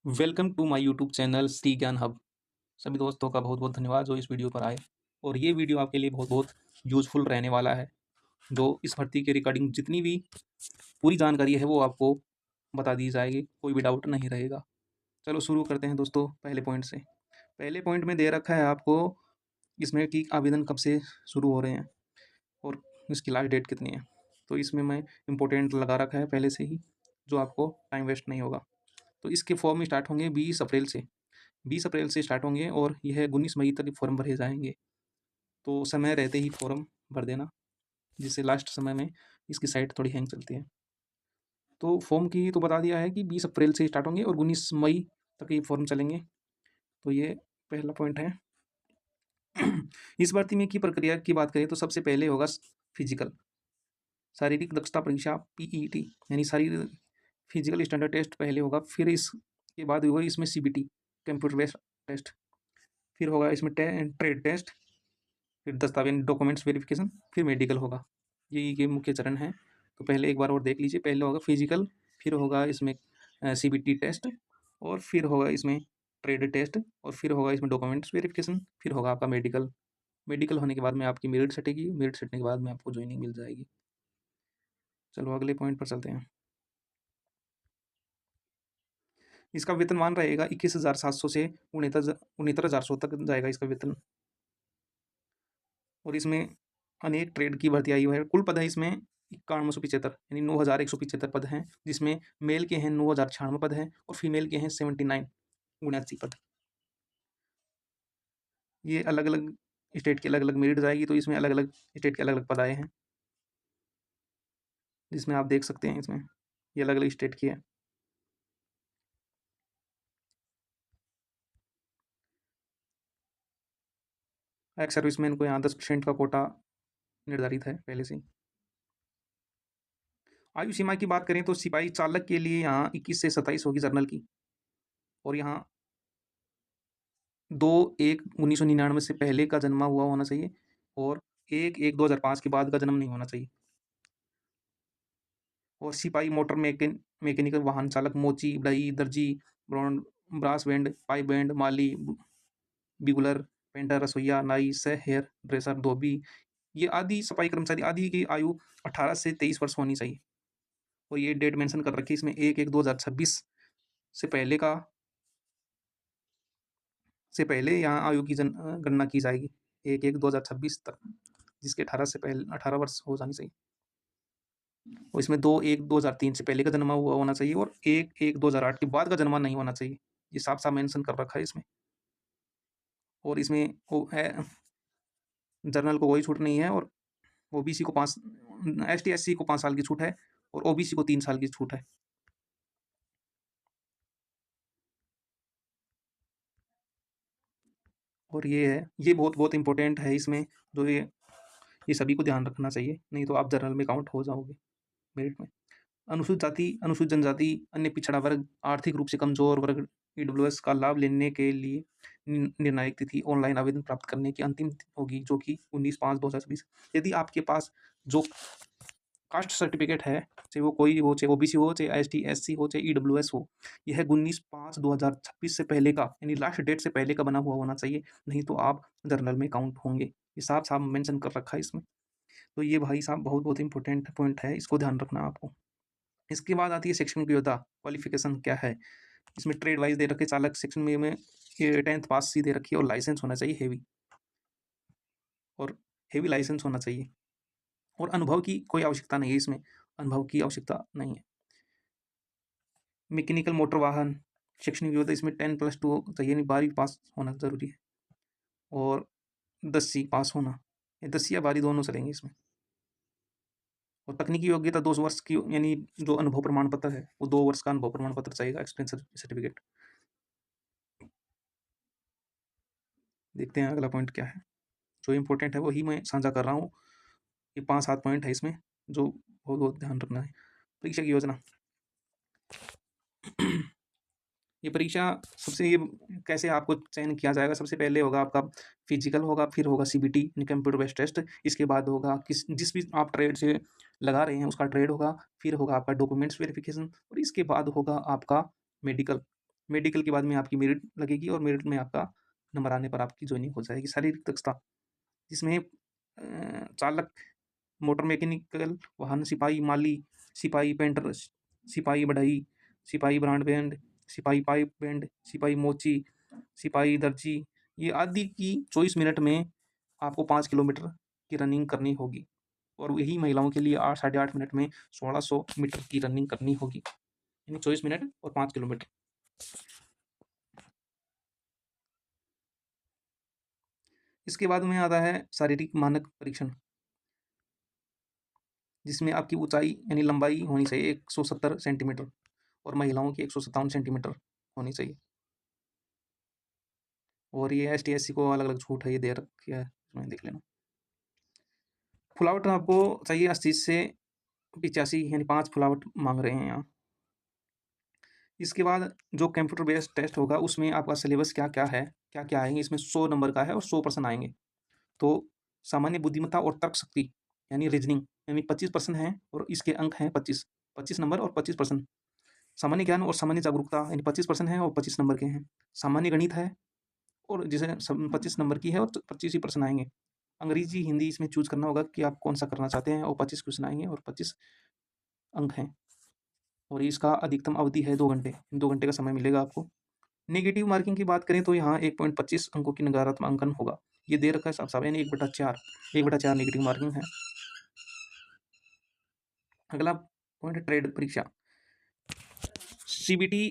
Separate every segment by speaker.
Speaker 1: Welcome to my YouTube channel Shri Gyan hub. सभी दोस्तों का बहुत बहुत धन्यवाद जो इस वीडियो पर आए। और ये वीडियो आपके लिए बहुत बहुत यूजफुल रहने वाला है। जो इस भर्ती के रिगार्डिंग जितनी भी पूरी जानकारी है वो आपको बता दी जाएगी, कोई भी डाउट नहीं रहेगा। चलो शुरू करते हैं दोस्तों पहले पॉइंट से। पहले पॉइंट में दे रखा है आपको इसमें कि आवेदन कब से शुरू हो रहे हैं और इसकी लास्ट डेट कितनी है। तो इसमें मैं इम्पोर्टेंट लगा रखा है पहले से ही, जो आपको टाइम वेस्ट नहीं होगा। तो इसके फॉर्म स्टार्ट होंगे 20 अप्रैल से। 20 अप्रैल से स्टार्ट होंगे और यह 19 मई तक फॉर्म भरे जाएंगे। तो समय रहते ही फॉर्म भर देना, जिससे लास्ट समय में इसकी साइट थोड़ी हैंग चलती है। तो फॉर्म की तो बता दिया है कि 20 अप्रैल से स्टार्ट होंगे और 19 मई तक ये फॉर्म चलेंगे। तो ये पहला पॉइंट है। इस भर्ती में की प्रक्रिया की बात करें तो सबसे पहले होगा फिजिकल, शारीरिक दक्षता परीक्षा पीईटी, यानी शारीरिक फिजिकल स्टैंडर्ड टेस्ट पहले होगा। फिर इसके बाद होगा इसमें सीबीटी, कंप्यूटर बेस्ड टेस्ट। फिर होगा इसमें ट्रेड टेस्ट, फिर दस्तावेज डॉक्यूमेंट्स वेरिफिकेशन, फिर मेडिकल होगा। ये मुख्य चरण हैं। तो पहले एक बार और देख लीजिए। पहले होगा फिजिकल, फिर होगा इसमें सीबीटी टेस्ट, और फिर होगा इसमें ट्रेड टेस्ट, और फिर होगा इसमें डॉक्यूमेंट्स वेरिफिकेशन, फिर होगा आपका मेडिकल। मेडिकल होने के बाद में आपकी मेरिट सटेगी, मेरिट सटने के बाद में आपको ज्वाइनिंग मिल जाएगी। चलो अगले पॉइंट पर चलते हैं। इसका वेतनमान रहेगा 21,700 से 69,100 तक जाएगा इसका वेतन। और इसमें अनेक ट्रेड की भर्ती आई हुई है। कुल पद है इसमें 9175, यानी 9175 पद हैं, जिसमें मेल के हैं 9096 पद हैं और फीमेल के हैं 79 पद। ये अलग अलग स्टेट की अलग अलग मेरिट आएगी, तो इसमें अलग अलग स्टेट के अलग अलग पद आए हैं, जिसमें आप देख सकते हैं। इसमें ये अलग अलग स्टेट की है। एक्स सर्विसमैन को यहाँ 10% का कोटा निर्धारित है पहले से ही। आयु सीमा की बात करें तो सिपाही चालक के लिए यहाँ 21 से 27 होगी जर्नल की। और यहाँ 2/1/1999 से पहले का जन्मा हुआ होना चाहिए, और 1/1/2005 के बाद का जन्म नहीं होना चाहिए। और सिपाही मोटर मैकेनिकल वाहन चालक, मोची, बढ़ई, दर्जी, ब्रास बैंड, पाइप बैंड, माली, बिगुलर, पेंटर, रसोईया, नाई, सह हेयर ड्रेसर, धोबी, ये आदि सफाई कर्मचारी आदि की आयु 18 से 23 वर्ष होनी चाहिए। और ये डेट मेंशन कर रखी है इसमें 1/1/2026 से पहले का, से पहले यहाँ आयु की गणना की जाएगी 1/1/2026 तक, जिसके 18 वर्ष हो जानी चाहिए। और इसमें 2/1/2003 से पहले का जन्मा हुआ होना चाहिए, और 1/1/2008 के बाद का जन्मा नहीं होना चाहिए। ये साफ साफ मेंशन कर रखा है इसमें। और इसमें वो है, जनरल को कोई छूट नहीं है, और ओबीसी को 5, एसटी एससी को 5 साल की छूट है, और ओबीसी को 3 साल की छूट है। और ये है, ये बहुत बहुत इंपॉर्टेंट है इसमें, जो ये सभी को ध्यान रखना चाहिए, नहीं तो आप जनरल में काउंट हो जाओगे मेरिट में। अनुसूचित जाति, अनुसूचित जनजाति, अन्य पिछड़ा वर्ग, आर्थिक रूप से कमजोर वर्ग, ईडब्ल्यूएस का लाभ लेने के लिए निर्णायक तिथि ऑनलाइन आवेदन प्राप्त करने की अंतिम तिथि होगी, जो कि 19/5/2020। यदि आपके पास जो कास्ट सर्टिफिकेट है, चाहे वो कोई हो, चाहे ओबीसी हो, चाहे एसटी एससी हो, चाहे ईडब्ल्यूएस हो, यह 19/5/2026 से पहले का, यानी लास्ट डेट से पहले का बना हुआ होना चाहिए, नहीं तो आप जनरल में काउंट होंगे। ये साफ साफ मेंशन कर रखा है इसमें। तो ये भाई साहब बहुत बहुत इंपॉर्टेंट पॉइंट है, इसको ध्यान रखना आपको। इसके बाद आती है शैक्षणिक योग्यता, क्वालिफिकेशन क्या है। इसमें ट्रेड वाइज दे रखे, चालक सेक्शन में ये 10th पास सी दे रखी है, और लाइसेंस होना चाहिए हेवी, और हेवी लाइसेंस होना चाहिए। और अनुभव की कोई आवश्यकता नहीं है इसमें, अनुभव की आवश्यकता नहीं है। मैकेनिकल मोटर वाहन शैक्षणिक योग्यता, इसमें 10+2 चाहिए, यानी 12वीं पास होना जरूरी है, और 10वीं पास होना, या 10वीं या 12वीं दोनों चलेंगे इसमें। और तकनीकी योग्यता 2 वर्ष की, यानी जो अनुभव प्रमाण पत्र है वो 2 वर्ष का अनुभव प्रमाण पत्र चाहिए, एक्सपीरियंस सर्टिफिकेट। देखते हैं अगला पॉइंट क्या है। जो इम्पोर्टेंट है वही मैं साझा कर रहा हूँ। ये 5-7 पॉइंट है इसमें, जो बहुत बहुत ध्यान रखना है। परीक्षा की योजना। ये परीक्षा सबसे, ये कैसे आपको चयन किया जाएगा। सबसे पहले होगा आपका फिजिकल होगा, फिर होगा सीबीटी यानी कंप्यूटर बेस्ड टेस्ट। इसके बाद होगा जिस भी आप ट्रेड से लगा रहे हैं उसका ट्रेड होगा, फिर होगा आपका डॉक्यूमेंट्स वेरिफिकेशन, और इसके बाद होगा आपका मेडिकल। मेडिकल के बाद में आपकी मेरिट लगेगी और मेरिट में आपका नंबर आने पर आपकी ज्वाइनिंग हो जाएगी। शारीरिक दक्षता, जिसमें चालक, मोटर मैकेनिकल, वाहन सिपाही, माली, सिपाही पेंटर, सिपाही बढ़ई, सिपाही ब्रॉडबैंड, सिपाही पाइप बैंड, सिपाही मोची, सिपाही दर्जी, ये आदि की 24 मिनट में आपको 5 किलोमीटर की रनिंग करनी होगी। और यही महिलाओं के लिए 8 साढ़े 8 मिनट में 1600 मीटर की रनिंग करनी होगी, यानी 24 मिनट और 5 किलोमीटर। इसके बाद में आता है शारीरिक मानक परीक्षण, जिसमें आपकी ऊंचाई यानी लंबाई होनी चाहिए 170 सेंटीमीटर और महिलाओं की 157 सेंटीमीटर होनी चाहिए। और ये ST SC को अलग अलग छूट है, ये दे रखी है, इसमें देख लेना। फुलावट आपको चाहिए 80 से 85, यानी 5 फुलावट मांग रहे हैं यहाँ। इसके बाद जो कंप्यूटर बेस्ड टेस्ट होगा उसमें आपका सिलेबस क्या क्या है, क्या क्या आएंगे, इसमें 100 नंबर का है और 100 प्रश्न आएंगे। तो सामान्य बुद्धिमत्ता और तर्क शक्ति यानी रीजनिंग, यानी 25% है और इसके अंक हैं 25 नंबर और 25 प्रश्न। सामान्य ज्ञान और सामान्य जागरूकता यानी 25% है और 25 नंबर के हैं। सामान्य गणित है और जिसे 25 नंबर की है और 25 ही प्रश्न आएंगे। अंग्रेजी हिंदी इसमें चूज करना होगा कि आप कौन सा करना चाहते हैं और 25 क्वेश्चन आएंगे और 25 अंक हैं। और इसका अधिकतम अवधि है 2 घंटे, 2 घंटे का समय मिलेगा आपको। नेगेटिव मार्किंग की बात करें तो यहाँ 1.25 अंकों की नकारात्मक अंकन होगा, ये दे रखा है साफ साफ, यानी 1/4 नेगेटिव मार्किंग है। अगला पॉइंट है ट्रेड परीक्षा। CBT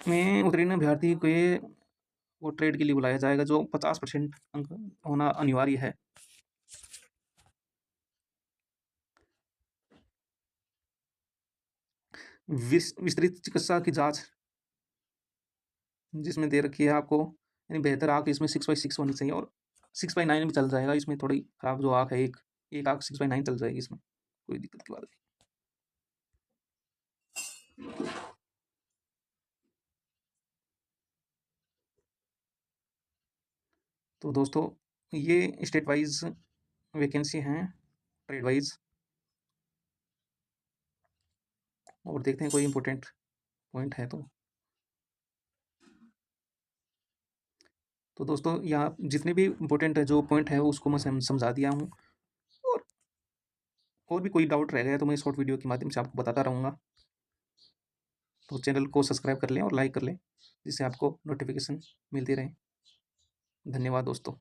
Speaker 1: में उत्तीर्ण अभ्यर्थी को ट्रेड के लिए बुलाया जाएगा, जो 50% अंक होना अनिवार्य है। विस्तृत चिकित्सा की जांच, जिसमें दे रखी है आपको, यानी बेहतर आंख इसमें 6/6 होनी चाहिए और 6/9 भी चल जाएगा। इसमें थोड़ी खराब जो आंख है, एक आंख 6/9 चल जाएगी, इसमें कोई दिक्कत की बात नहीं। तो दोस्तों ये स्टेट वाइज वैकेंसी हैं, ट्रेड वाइज। और देखते हैं कोई इंपॉर्टेंट पॉइंट है तो दोस्तों यहाँ जितने भी इंपॉर्टेंट जो पॉइंट है उसको मैं समझा दिया हूँ। और भी कोई डाउट रह गया तो मैं शॉर्ट वीडियो के माध्यम से आपको बताता रहूँगा। तो चैनल को सब्सक्राइब कर लें और लाइक कर लें, जिससे आपको नोटिफिकेशन मिलती रहे। धन्यवाद दोस्तों।